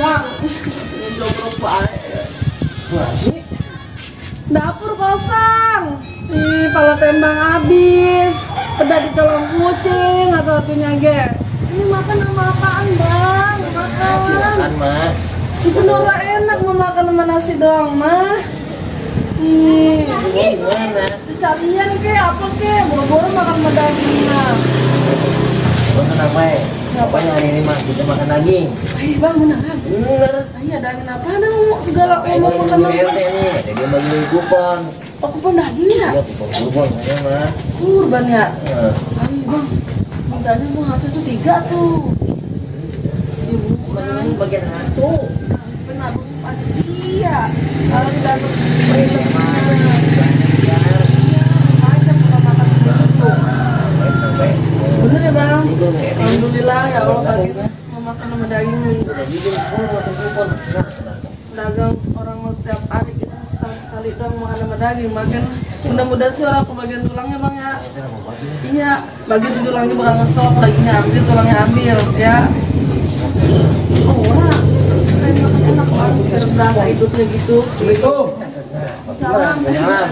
Bang, jogrok banget. Wah sih. Dapur kosong. Ih, pala tembang habis. Pedah dicolong kucing atau satunya ge. Ini makan sama apaan, Bang? Silakan, Mas. Itu Nora enak mau makan sama nasi doang, mah. Ih, Gimana? itu carian ke apa ke? Boro-boro makan sama daging, mah. Bang kenapa ya? Pokoknya hari ini mah kita makan daging. Ayo Bang, beneran. Bener. Iya, daging apa mau segala Kayak mau bagi makan bagi apa? RT nih, dia bagi kupon. Oh, kupon daging ya? Iya kupon aja mah. Kurban ya? Nah, Ayo Bang, mintanya mau satu tuh 3 tuh. Ibu, mana ini bagian satu. penabung pasti iya. Kalau tidak Banyak mah. Iya, macam kalau makan segitu. Baik. Bener ya Bang? Itu nih. Alhamdulillah ya Allah pagi mau makan sama daging nih. Udah bikin kupon. Dagang orang mau setiap hari kita setahun sekali dong makan sama daging. Makin mudah-mudahan sih orang kebagian tulangnya Bang ya. Iya, bagian si tulangnya bakal ngesok, dagingnya ambil, tulangnya ambil ya. Oh, orang enak banget, biar berasa hidupnya gitu. Assalamualaikum. Salam. Salam.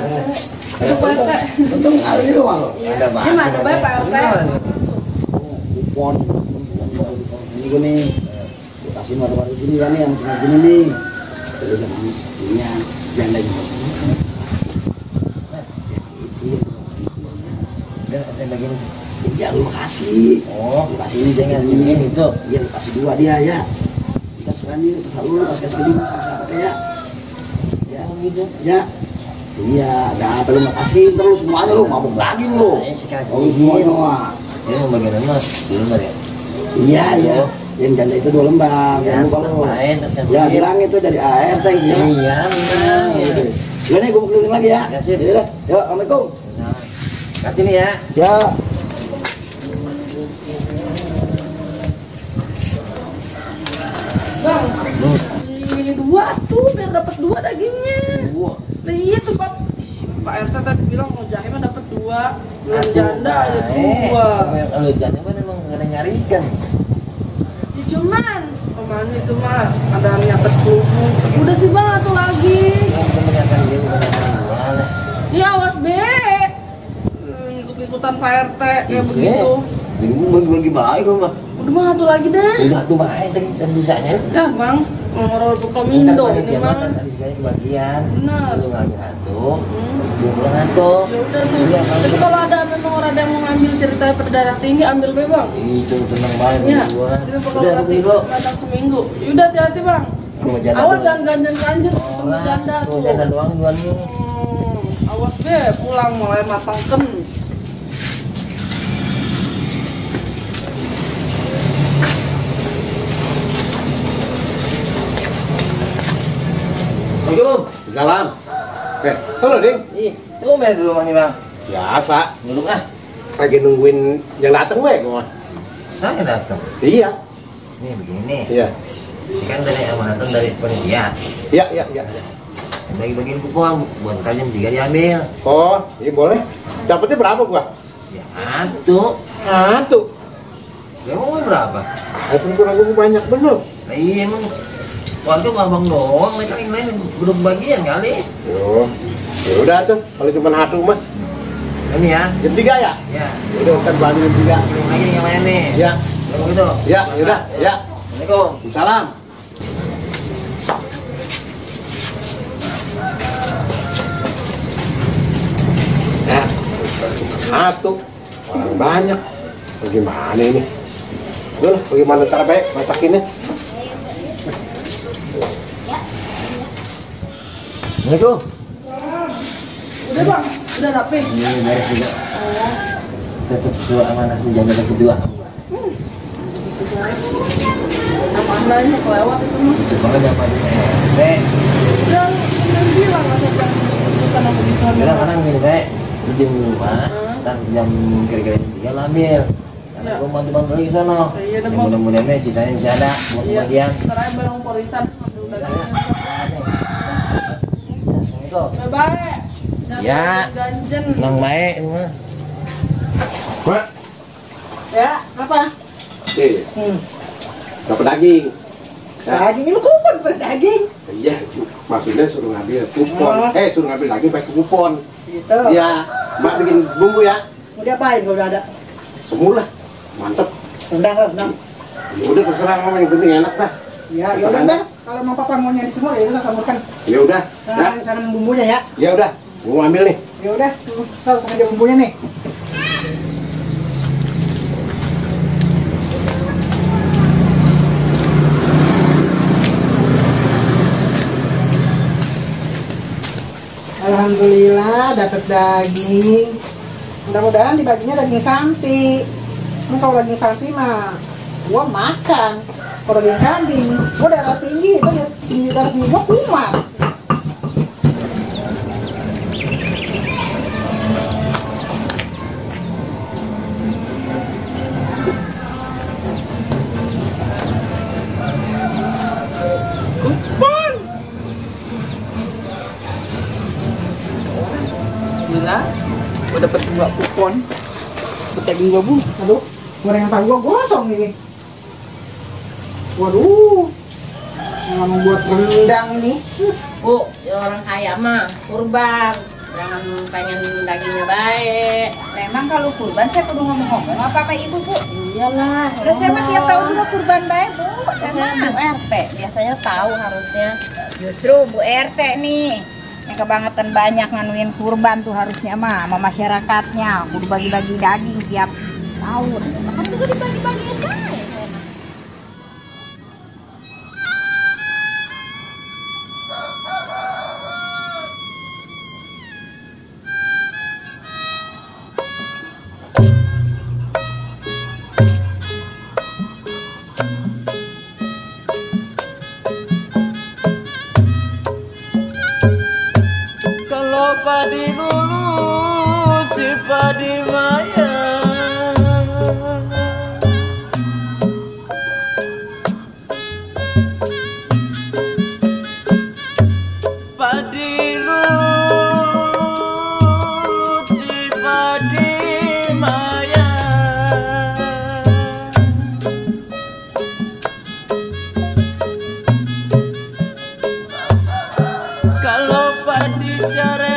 Itu Pak RT. Untung hari ini doang loh. Ada Gimana baik Pak RT? Kupon. Ini gue nih. Gue kasih baru-baru gini kan nih yang punya gini nih. Terus ini yang lagi. Dan ada bagian. Ya lu kasih. Oh, Lu kasih ini jangan jangan ini itu. Iya lu kasih 2 dia ya. Kita serang ini terus lu kasih ke dia apa ya? Ya gitu. ya. Iya, ada apa lu nggak kasih terus semuanya lu mabuk lagi lu. Oh semuanya wah. Ini yang bagian emas, di lembar ya. Iya ya. Yang janda itu 2 lembar. Ya, Jangan lupa lu. main, Ya bilang itu dari ART ya. Iya, benar. Ya nih gue keliling lagi ya. Ya, sip. Yaudah, yuk, assalamualaikum. Kasih nih ya. Ya. Bang, ini 2 tuh biar dapat 2 dagingnya. Nah iya tuh Pak. Ih, Pak RT tadi bilang mau jahe mah dapat 2, belum janda aja 2. Kalau janda kan emang gak ada nyarikan. Ya cuman, kemana itu mah ada niat terselubung. Udah sih Bang, satu lagi. Yang kebanyakan dia kebanyakan jual. Ya awas be. Ikut-ikutan Pak RT kayak begitu. Ini bagi-bagi baik lu mah. Udah mah satu lagi deh. Udah tuh baik dan bisanya. Ya Bang, ngorol buka mindo ini mah. Tadi saya kebagian. Bener. Lu ngambil satu. Lu pulang satu. Ya udah tuh. Iya, Tapi kalau ada memang orang yang mau ngambil ceritanya pada darah tinggi, ambil be Bang. Itu tenang banget Ya, gua. itu bakal Udah berarti lu. datang seminggu. Yaudah hati-hati Bang. Awas jangan ganjen-ganjen sama janda tuh. Janda doang jualnya. Awas be, pulang mulai matangken. Assalamualaikum. Salam. Halo Ding. Ih, lu main di rumah nih bang. Biasa. Duduk ah. Lagi nungguin yang datang gue gua. Saya datang. Iya. Nih begini nih. Iya. Ini kan dari amanatan dari panitia. Iya. Bagi-bagiin kupon buat kalian 3 diambil. Oh, iya boleh. Dapatnya berapa gua? Ya satu. Satu. Ya mau berapa? Aku kurang banyak bener. Nah, iya emang. Waktu abang doang, mereka yang lain belum bagian kali. Yo. Ya udah tuh, kalau cuma satu mah. Ini ya. Jam 3 ya? Ya. Udah ntar balik jam 3. Belum lagi yang lain nih. Ya. Belum gitu. Ya, yaudah. Ya. Assalamualaikum. Salam. Nah, satu. Orang banyak. Bagaimana ini? Udah lah, bagaimana cara baik masakinnya? Assalamualaikum. Udah Bang, udah rapi. Ini beres juga. Tetap sesuai amanah janda kedua. Itu guys. Amanahnya kelewat itu mah. Itu banget apa nih? Udah bilang lah Bang. Bukan aku gitu. Kira kadang gini Bek, lu di rumah, kan jam kira-kira jam 3 lah ambil. Karena gue bantu-bantu lagi sono. Iya, Yang mudah-mudahan sisanya masih ada buat Iya. kebagian. Ntar aja bareng politan. Ambil dagingnya. Assalamualaikum. Bye-bye. Jangan Ya. ganjen. Nang baik ini mah. Mak, Ya, apa? nih, dapat daging. Daging ini kupon berdaging. Iya, maksudnya suruh ngambil kupon. Suruh ngambil daging pakai kupon. Gitu. Iya, Mbak bikin bumbu ya. Mau diapain kalau udah ada? Semula, mantep. Rendang. Ya udah terserah mama, yang penting enak dah. Ya udah dah. Kalau mau papa mau nyari semua ya udah sambutkan. Ya udah. Nah, sana bumbunya ya. Ya udah, mau ambil nih. Ya udah, kalau sama bumbunya nih. Alhamdulillah dapat daging. Mudah-mudahan dibaginya daging sapi. Kalau daging sapi mah gua makan. Kalau daging kambing, gua darah tinggi, darah tinggi gua kumat. Gila, gue dapet 2 kupon. Daging gua, Bu. Aduh, gorengan tahu gua gosong ini. Waduh, mau buat rendang ini. Bu, orang kaya mah kurban, jangan pengen dagingnya baik. Memang kalau kurban saya kudu ngomong-ngomong apa kayak ibu, Bu? Iyalah. Lah saya mah tiap tahun juga kurban baik, Bu. Saya Bu RT biasanya tahu harusnya. Justru Bu RT nih yang kebangetan banyak nganuin kurban tuh harusnya mah sama masyarakatnya kudu bagi-bagi daging tiap tahun. Kan juga dibagi-bagiin baik. Padi lulu, si padi maya. Padi lulu, si padi maya. Kalau padi jare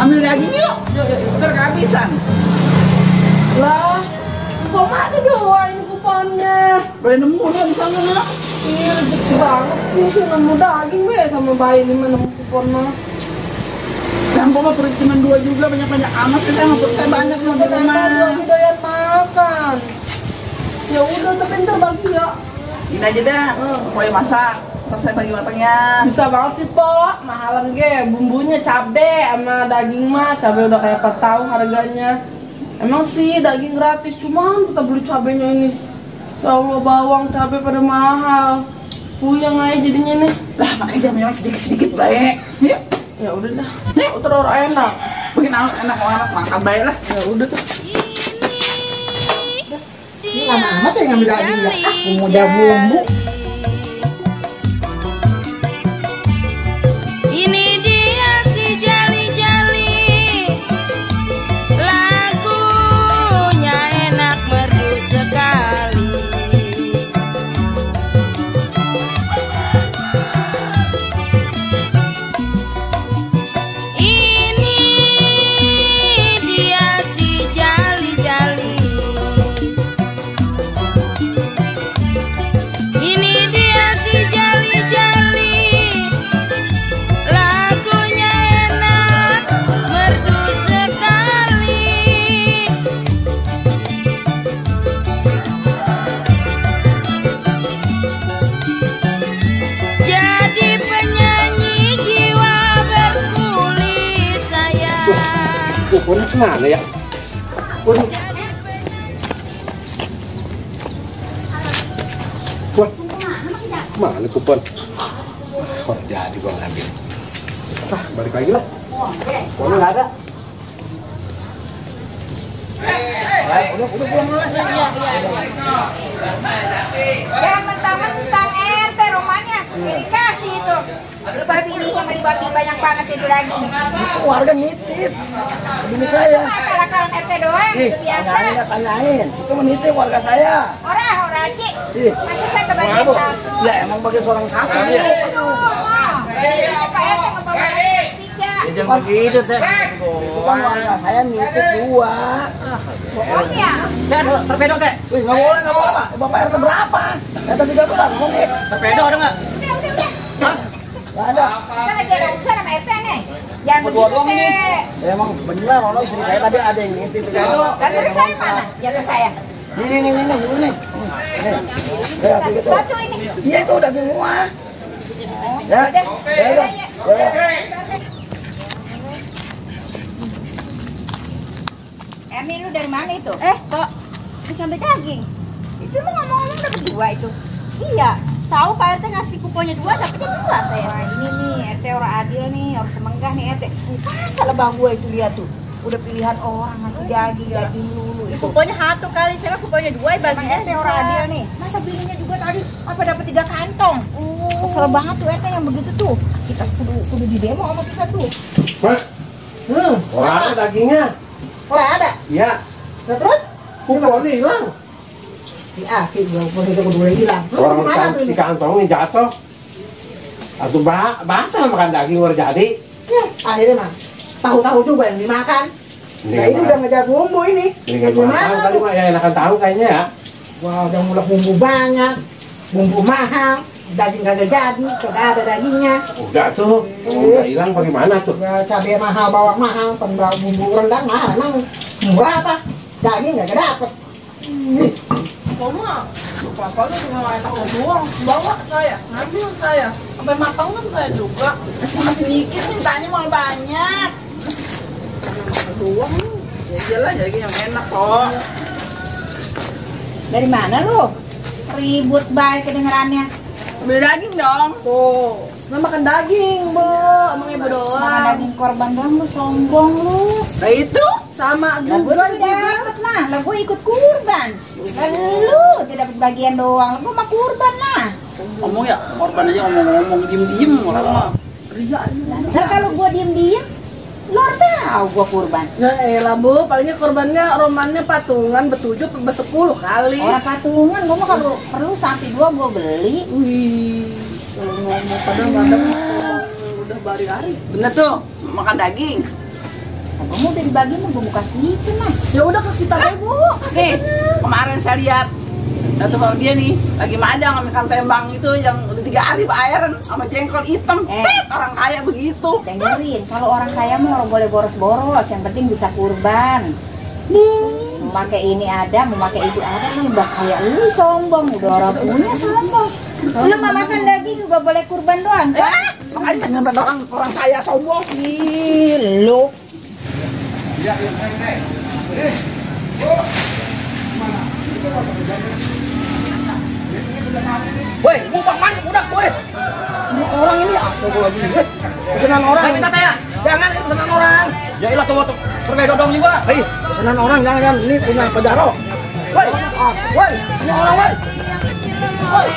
Ambil daging yuk, ntar kehabisan. Lah, kok ada 2 ini kuponnya? Boleh nemu nih di sana nak. Iya, rezeki banget sih, nemu daging be sama bayi ini nemu kupon mah. Campur mah perut cuma 2 juga, banyak-banyak amat kita mah perut saya banyak mah di rumah. Lagi doyan makan. Ya udah, tapi ntar bagi ya. Ini aja dah, pokoknya masak. Pas saya bagi matangnya. Bisa banget sih, Po. Mahalan ge, bumbunya cabe sama daging mah. Cabe udah kayak 4 tahun harganya. Emang sih daging gratis, cuman kita beli cabenya ini. Ya Allah, bawang, cabe pada mahal. Puyeng aja jadinya nih. Lah makanya jangan sedikit-sedikit baik. Ya, Ya udah dah. Terus enak. bikin enak banget makan baik lah. Ya udah tuh. Ini lama amat ya ngambil daging ya. Udah bumbu. Ini dia si jali-jali, lagunya enak merdu sekali. Ini dia si jali-jali, ini dia si jali-jali. Lagunya enak, merdu sekali. Jadi penyanyi jiwa berkulis saya. Kuponnya kemana ya? Kupon. Wah, mana kupon? Kok jadi gua ngambil? Balik lagi lah. Kuponnya nggak ada. Udah pulang lah. Jangan mentang-mentang RT rumahnya dikasih itu. Babi ini sama babi banyak banget itu daging. Warga nitip. Ini saya. Apa lakaran RT doang? Itu biasa. Tanyain. Itu menitip warga saya. Orang Cik. Masa saya kebagian satu? Ya emang bagian seorang satu. Pak RT ngebawa 3. Itu begitu teh. Bukan warga saya nitip 2. Bohongnya. Terpedo teh. Wih, nggak boleh Pak. Bapak RT berapa? RT 13 ngomong. Terpedo ada nggak? Udah. Hah? Nggak ada. Kita lagi ada urusan sama RT nih. Jangan Berdua begitu doang ini. teh. Emang benar, orang istri saya tadi ada yang nitip. Jatuh saya mana? Jatuh saya. Ini. Ya, gitu. Satu ini. Iya itu udah semua. Ya, Udah. Ermi lu dari mana itu? Kok sampai daging? Itu lu ngomong-ngomong dapat 2 itu. Iya. Tahu Pak RT ngasih kuponnya 2, dapetnya 2 saya. Wah, ini nih RT orang adil nih, orang semenggah nih RT. Masa lebah gua itu lihat tuh. Udah pilihan orang ngasih daging dulu. Itu kuponnya 1 kali, saya kuponnya 2 baginya RT orang adil nih. Masa belinya juga tadi apa dapat 3 kantong. Kesel banget tuh RT yang begitu tuh. Kita kudu di demo sama kita tuh. Orang ada dagingnya. Orang ada? Iya. Terus? Kuponnya hilang. Kupon itu kudu hilang. Orang Mana tuh di ini? kantongnya jatuh. Atau batal makan daging luar jadi. Ya, akhirnya mah tahu-tahu juga yang dimakan. Nah ini udah ngejar bumbu ini. Mendingan Gimana makan kali tuh? mah ya enakan tahu kayaknya ya. Wah udah mulai bumbu banyak, bumbu mahal, daging kagak jadi, kagak ada dagingnya. Udah tuh, udah hilang bagaimana tuh? Ya cabai mahal, bawang mahal, bumbu rendang mahal. Emang murah apa? Daging kagak dapet. Mama, apa-apa cuma enak doang. Bawa saya, ngambil saya. Sampai matang kan saya juga. Masih dikit mintanya malah banyak. Doang. Ya iyalah jadi yang enak kok. Dari mana lu? Ribut baik kedengerannya. Beli daging dong. Tuh, mau makan daging, Bu. Emang ibu Makan doang. daging korban doang lu sombong lu. Nah itu. Sama Lah gue juga tidak dapet lah, lah gue ikut kurban. Lah lu tidak dapat bagian doang, gue mah kurban lah. Ngomong ya, korban aja ngomong diem orang mah. Lah kalau gue diem-diem, lu tahu gue kurban. Ya elah, Bu. Palingnya korbannya romannya patungan ber-7 ber-10 kali. Orang patungan, gue mah kalau perlu sampai 2 gue beli. Wih, kalau ngomong pada madam udah bari-hari. Bener tuh, makan daging. Gue mau udah dibagi mah gue buka situ mah. Ya udah ke kita deh, Bu. Nih, kemarin saya lihat Dato Bang dia nih lagi madang sama ikan tembang itu yang udah 3 hari bairan sama jengkol hitam. Set, orang kaya begitu. Dengerin, kalau orang kaya mah orang boleh boros-boros, yang penting bisa kurban. Memakai ini ada, memakai itu ada, nih mbak kaya lu sombong, udah orang punya sombong. Lu mah makan daging juga boleh kurban doang kan? Makanya nyampe orang kaya sombong. Ih, lu. Woi, bang mana udah, woi. Ini orang ini asal lagi. Pesanan orang. Saya minta tanya. Jangan pesanan orang. Ya ilah tuh terbedo dong juga. Hei, pesanan orang jangan ini punya Pajaro. Woi, ini orang woi. Woi.